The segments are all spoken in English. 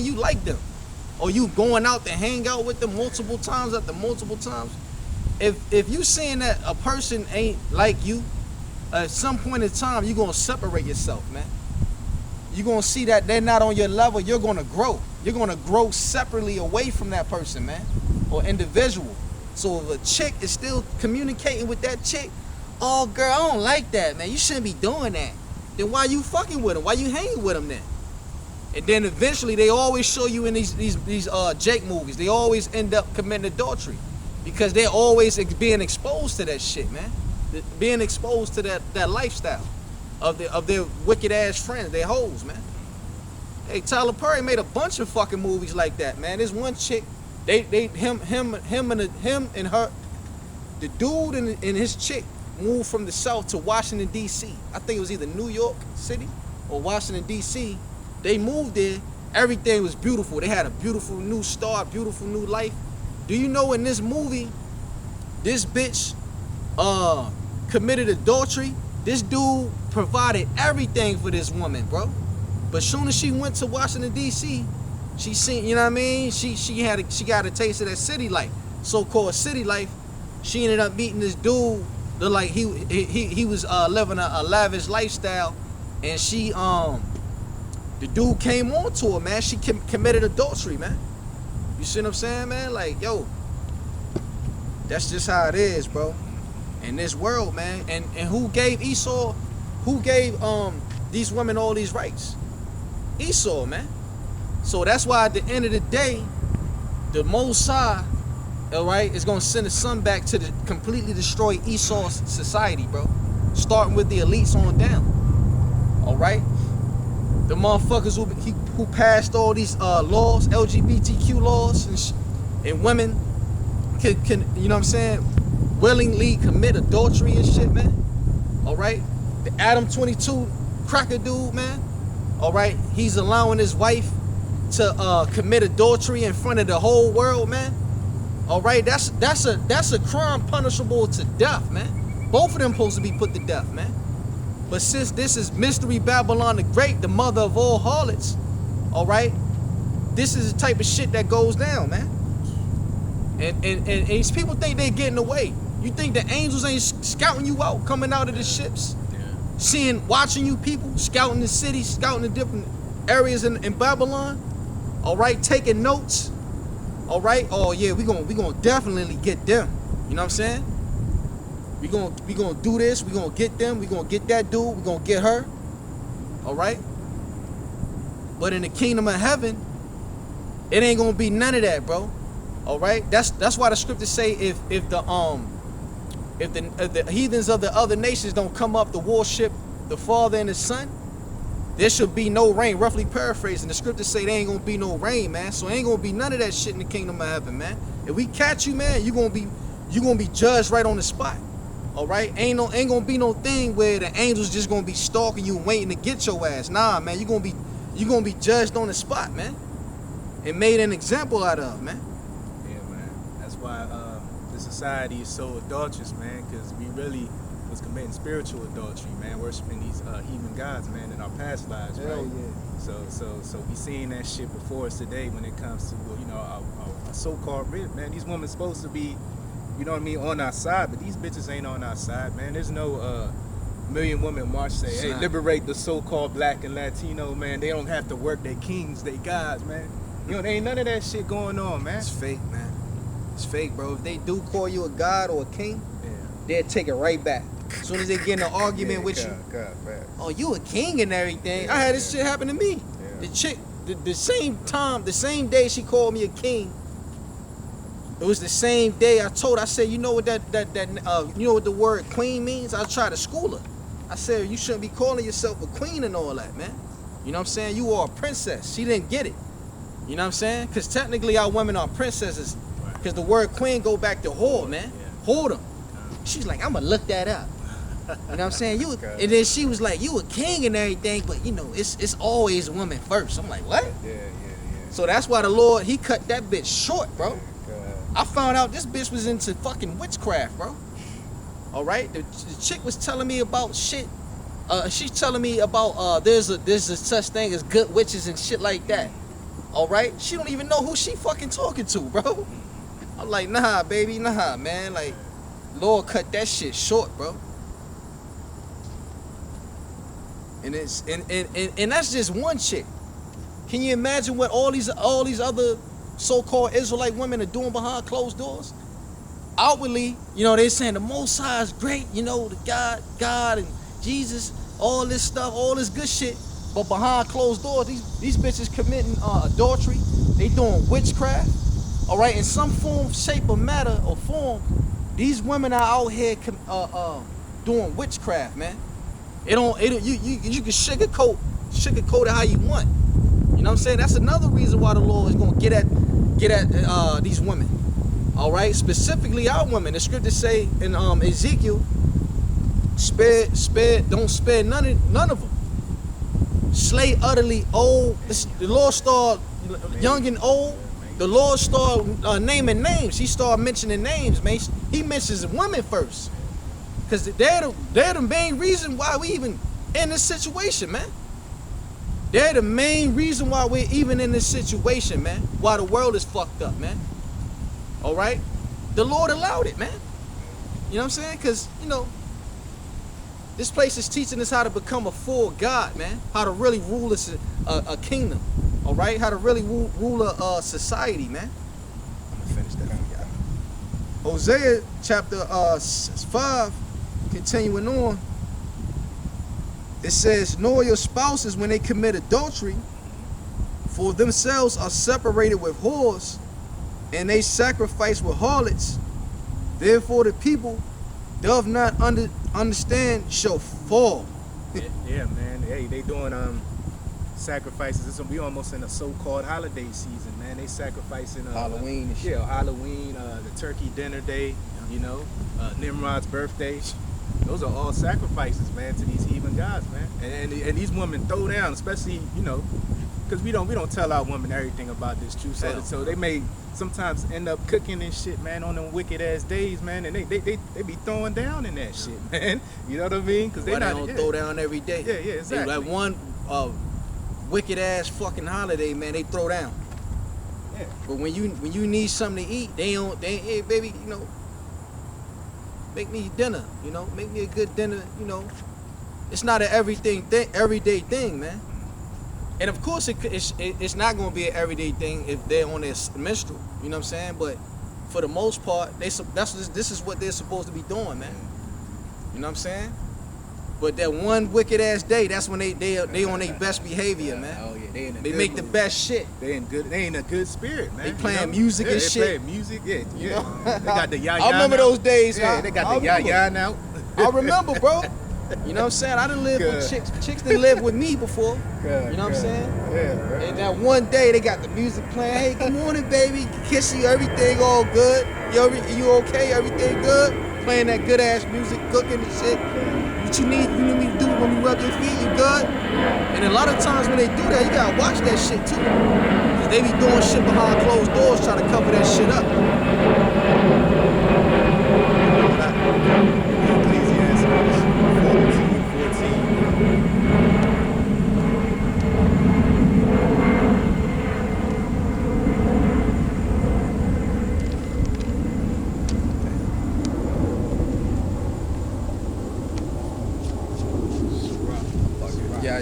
saying you like them, or you going out to hang out with them multiple times after multiple times. If you saying that a person ain't like you, at some point in time you're gonna separate yourself, man. You're gonna see that they're not on your level. You're gonna grow. You're gonna grow separately away from that person, man, or individual. So if a chick is still communicating with that chick, oh girl, I don't like that, man. You shouldn't be doing that. Then why you fucking with them? Why you hanging with them then? And then eventually they always show you in these Jake movies. They always end up committing adultery because they're always being exposed to that shit, man. Being exposed to that lifestyle of their wicked ass friends, their hoes, man. Hey, Tyler Perry made a bunch of fucking movies like that, man. There's one chick, him and her, the dude and his chick moved from the South to Washington D.C. I think it was either New York City or Washington D.C. They moved there. Everything was beautiful. They had a beautiful new start, beautiful new life. Do you know in this movie, this bitch committed adultery? This dude provided everything for this woman, bro. But soon as she went to Washington D.C., she seen, you know what I mean? She got a taste of that city life, so-called city life. She ended up meeting this dude. Like he was living a lavish lifestyle, and she the dude came on to her, man. She committed adultery, man. You see what I'm saying, man? Like, yo, that's just how it is, bro. In this world, man. And who gave Esau? Who gave these women all these rights? Esau, man. So that's why at the end of the day, the Most High, all right, is gonna send the son back to completely destroy Esau's society, bro. Starting with the elites on down. All right, the motherfuckers who passed all these laws, LGBTQ laws, and women can you know what I'm saying, willingly commit adultery and shit, man. All right, the Adam 22 cracker dude, man. All right, he's allowing his wife to commit adultery in front of the whole world, man. All right, that's a crime punishable to death, man. Both of them supposed to be put to death, man. But since this is Mystery Babylon the Great, the mother of all harlots, all right, this is the type of shit that goes down, man. And these people think they're getting away. You think the angels ain't scouting you out, coming out of the ships, watching you people, scouting the city, scouting the different areas in Babylon, all right, taking notes. All right. Oh yeah, we gonna definitely get them. You know what I'm saying? We gonna do this. We gonna get them. We gonna get that dude. We gonna get her. All right. But in the kingdom of heaven, it ain't gonna be none of that, bro. All right. That's why the scriptures say if the heathens of the other nations don't come up to worship the Father and the Son, there should be no rain. Roughly paraphrasing, the scriptures say there ain't gonna be no rain, man. So ain't gonna be none of that shit in the kingdom of heaven, man. If we catch you, man, you gonna be judged right on the spot. All right, ain't gonna be no thing where the angels just gonna be stalking you, waiting to get your ass. Nah, man, you gonna be judged on the spot, man, and made an example out of, man. Yeah, man. That's why the society is so adulterous, man, because we really was committing spiritual adultery, man, worshiping these heathen gods, man, in our past lives, right? Hell yeah. So we seeing that shit before us today when it comes to, you know, our so-called rib, man. These women supposed to be, you know what I mean, on our side, but these bitches ain't on our side, man. There's no Million Woman March say, hey, liberate the so-called black and Latino, man. They don't have to work their kings, they gods, man. You know, there ain't none of that shit going on, man. It's fake, man. It's fake, bro. If they do call you a god or a king, they'll take it right back. As soon as they get in an argument with you, oh, you a king and everything. I had this shit happen to me. The chick, the same day she called me a king, it was the same day I said, you know what you know what the word queen means? I tried to school her. I said, you shouldn't be calling yourself a queen and all that, man. You know what I'm saying? You are a princess. She didn't get it. You know what I'm saying? Because technically our women are princesses. Because the word queen go back to whore, man. Whoredom. She's like, I'm going to look that up. You know what I'm saying? And then she was like, you a king and everything, but you know, it's always a woman first. I'm like, what? Yeah. So that's why the Lord, he cut that bitch short, bro. I found out this bitch was into fucking witchcraft, bro. All right? The chick was telling me about shit. She's telling me about there's a such thing as good witches and shit like that. All right, she don't even know who she fucking talking to, bro. I'm like, nah, baby, nah, man. Like, Lord, cut that shit short, bro. And it's and that's just one chick. Can you imagine what all these other so-called Israelite women are doing behind closed doors? Outwardly, you know, they're saying the Most High is great, you know, the God and Jesus, all this stuff, all this good shit. But behind closed doors, these bitches committing adultery. They doing witchcraft. All right, in some form, shape, or matter or form, these women are out here doing witchcraft, man. You can sugarcoat it how you want. You know what I'm saying? That's another reason why the Lord is gonna get at these women. All right, specifically our women. The scriptures say in Ezekiel, don't spare none of them. Slay utterly old. The Lord started young and old. The Lord started naming names. He started mentioning names, man. He mentions women first, because they're the main reason why we even in this situation, man. They're the main reason why we're even in this situation, man. Why the world is fucked up, man. All right? The Lord allowed it, man. You know what I'm saying? Because, you know, this place is teaching us how to become a full God, man. How to really rule a kingdom. All right? How to really rule a society, man. I'm going to finish that for y'all. Hosea chapter 5, continuing on. It says, nor your spouses when they commit adultery, for themselves are separated with whores, and they sacrifice with harlots. Therefore the people doth not understand shall fall. Yeah, man. Hey, they doing sacrifices. We almost in a so-called holiday season, man. They sacrificing Halloween and shit. Yeah, Halloween, the turkey dinner day, you know, Nimrod's birthday. Those are all sacrifices, man, to these heathen gods, man. And these women throw down, especially, you know, because we don't tell our women everything about this truth. So they may sometimes end up cooking and shit, man, on them wicked ass days, man. And they be throwing down in that shit, man. You know what I mean? Because they don't throw down every day. Yeah, exactly. Like one wicked ass fucking holiday, man, they throw down. Yeah. But when you need something to eat, hey baby, you know, make me dinner, you know, make me a good dinner, you know. It's not an everyday thing, man. And of course, it's not going to be an everyday thing if they're on their menstrual, you know what I'm saying? But for the most part, this is what they're supposed to be doing, man. You know what I'm saying? But that one wicked ass day, that's when they on their best behavior, man. Oh yeah, they make the best shit. They in a good spirit, man. They playing music and shit. They playing music, yeah. You know? They got the yaya. I remember those days. Yeah, they got the yaya now. I remember, bro. You know what I'm saying? I done lived with chicks. Chicks done lived with me before. You know what I'm saying? Yeah, bro. And that one day they got the music playing. Hey, good morning, baby. Kiss you. Everything all good. You okay? Everything good? Playing that good ass music, cooking and shit. What you need me to do when you rub your feet? You good? And a lot of times when they do that, you gotta watch that shit too. Cause they be doing shit behind closed doors trying to cover that shit up. I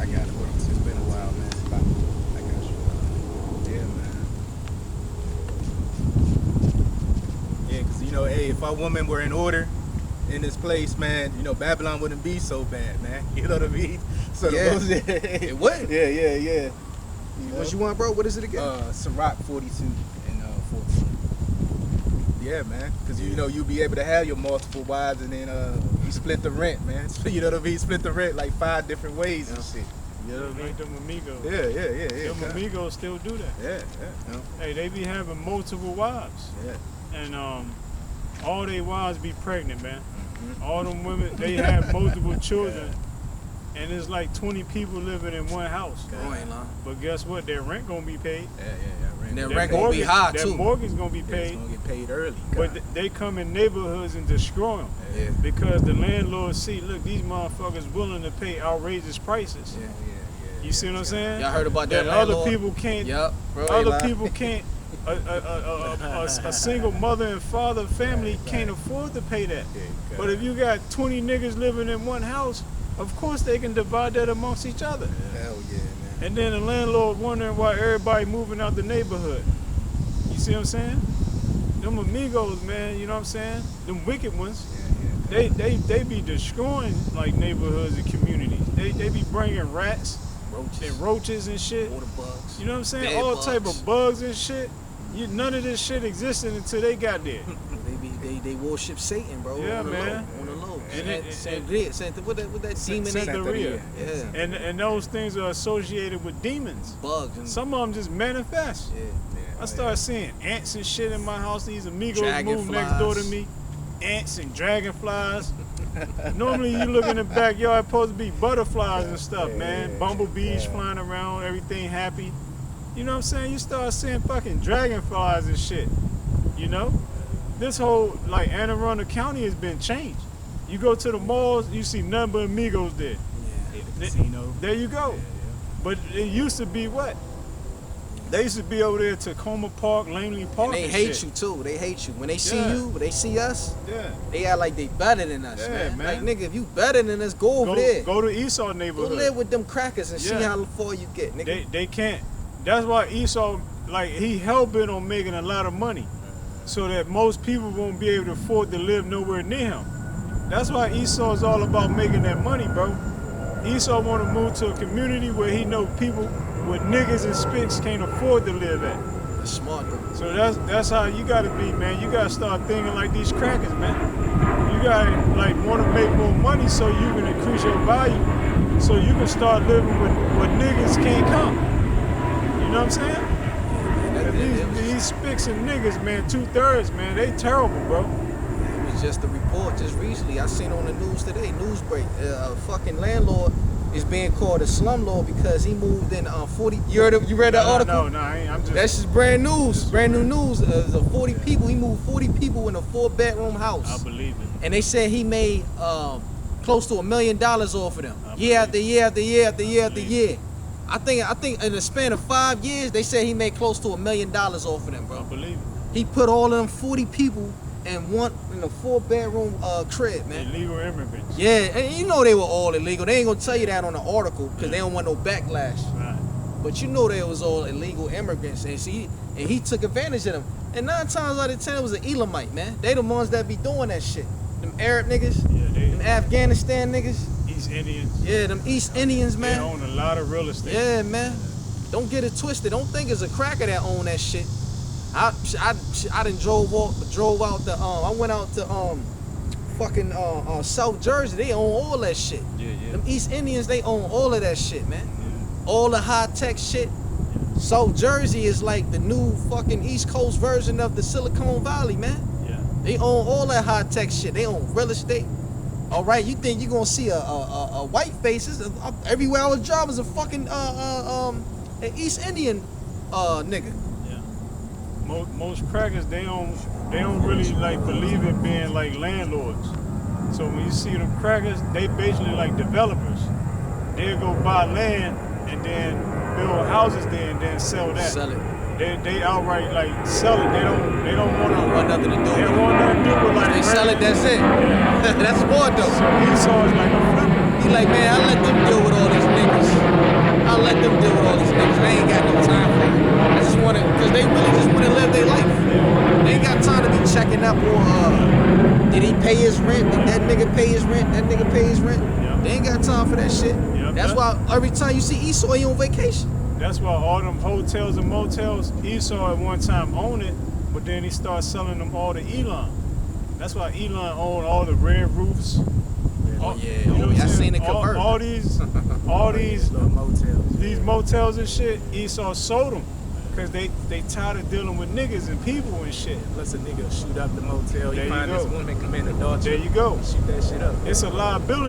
got it. It's been a while, man. I got you. Yeah, man. Yeah, because, you know, hey, if our women were in order in this place, man, you know, Babylon wouldn't be so bad, man. You know what I mean? So yeah. It would. Yeah. You what you want, bro? What is it again? Sirach 42 and 14. Yeah, man, because you know you'll be able to have your multiple wives, and then you split the rent, man. You know what I mean? Split the rent like 5 different ways and shit. You know what I mean? Like them amigos. Yeah. Them amigos still do that. Yeah. Hey, they be having multiple wives. Yeah. And all they wives be pregnant, man. Mm-hmm. All them women, they have multiple children. And it's like 20 people living in one house. Bro, ain't lying. But guess what? Their rent gonna be paid. Yeah. And their rent gonna be high too. Their mortgage gonna be It's paid. gonna get paid early. But they come in neighborhoods and destroy them. Yeah. Because the landlords see, look, these motherfuckers willing to pay outrageous prices. Yeah. You see what I'm saying? Y'all heard about that That other landlord? people can't. Yep, bro. Other people can't. A single mother and father family can't afford to pay that. But if you got 20 niggas living in one house, of course they can divide that amongst each other. Hell yeah, man. And then the landlord wondering why everybody moving out the neighborhood. You see what I'm saying? Them amigos, man, you know what I'm saying? Them wicked ones, they be destroying like neighborhoods and communities. They be bringing rats and roaches and shit. Water bugs. You know what I'm saying? Bed All bugs. type of bugs and shit. None of this shit existed until they got there. They worship Satan, bro. Yeah, on the man. Low, on the low. And What that demon name? Santeria. Yeah. And those things are associated with demons. Bugs. And Some of them just manifest. yeah. I started seeing ants and shit in my house. These amigos moved next door to me. Ants and dragonflies. Normally you look in the backyard, supposed to be butterflies and stuff, man. Bumblebees flying around, everything happy. You know what I'm saying? You start seeing fucking dragonflies and shit. You know? This whole, like, Anne Arundel County has been changed. You go to the malls, you see nothing but amigos there. Yeah, the casino. There you go. But it used to be what? They used to be over there Tacoma Park, Langley Park. And they and hate shit. you too. They hate you. When they see Yeah. you, when they see us, Yeah. they act like they better than us, Yeah, man. man. Like, nigga, if you better than us, go over there. Go to Esau Go neighborhood. live with them crackers and see Yeah. how far you get, nigga. They can't. That's why Esau, like, he hell bent on making a lot of money, so that most people won't be able to afford to live nowhere near him. That's why Esau is all about making that money, bro. Esau want to move to a community where he know people with niggas and spicks can't afford to live at. That's smart, though. So that's how you gotta be, man. You gotta start thinking like these crackers, man. You gotta like want to make more money so you can increase your value, so you can start living with what niggas can't come. You know what I'm saying? These spicks and niggas, man, 2/3, man, they terrible, bro. It was just a report just recently. I seen on the news today, news break. A fucking landlord is being called a slumlord because he moved in 40. You read that article? No, I'm just. That's just brand news. Brand new news. The 40 people. He moved 40 people in a 4-bedroom house. I believe it. And they said he made close to $1 million off of them. Year after year after year after year after year. I think in the span of 5 years, they said he made close to $1 million off of them, I bro. believe it. He put all of them 40 people in a 4-bedroom crib, man. Illegal immigrants. Yeah, and you know they were all illegal. They ain't gonna tell you that on the article because they don't want no backlash. Right. But you know they was all illegal immigrants, and he took advantage of them. And 9 times out of 10, it was an Elamite, man. They the ones that be doing that shit. Them Arab niggas, Yeah, them Afghanistan niggas, East Indians. yeah, them East Indians, They man. own a lot of real estate. Yeah, man. Don't get it twisted. Don't think it's a cracker that own that shit. I done drove out the I went out to fucking South Jersey. They own all that shit. Yeah. Them East Indians, they own all of that shit, man. Yeah. All the high tech shit. South Jersey is like the new fucking East Coast version of the Silicon Valley, man. Yeah. They own all that high tech shit. They own real estate. All right, you think you're gonna see a white faces? Everywhere I was driving was a fucking an East Indian nigga. Yeah. Most crackers they don't really like believe in being like landlords. So when you see them crackers, they basically like developers. They'll go buy land and then build houses there and then sell that. Sell it. They outright like sell it. They don't want Don't want nothing to do They with don't want nothing to do with like They sell it, that's it. That's smart though. So Esau is like a flipper. He like, man, I let them deal with all these niggas. I let them deal with all these niggas. I ain't got no time for it. I just want to, because they really just want to live their life. They ain't got time to be checking up or did he pay his rent? Did that nigga pay his rent? That nigga pay his rent? Yeah. They ain't got time for that shit. Yeah, That's why every time you see Esau, he on vacation. That's why all them hotels and motels, Esau at one time owned it, but then he started selling them all to Elon. That's why Elon owned all the red roofs. Oh yeah, You know what I I'm saying? seen it convert. All these Little motels. these motels and shit, Esau sold them because they tired of dealing with niggas and people and shit. Plus a nigga shoot up the motel. There You you find go. this woman commit adultery. There you go. Shoot that shit up. It's a liability.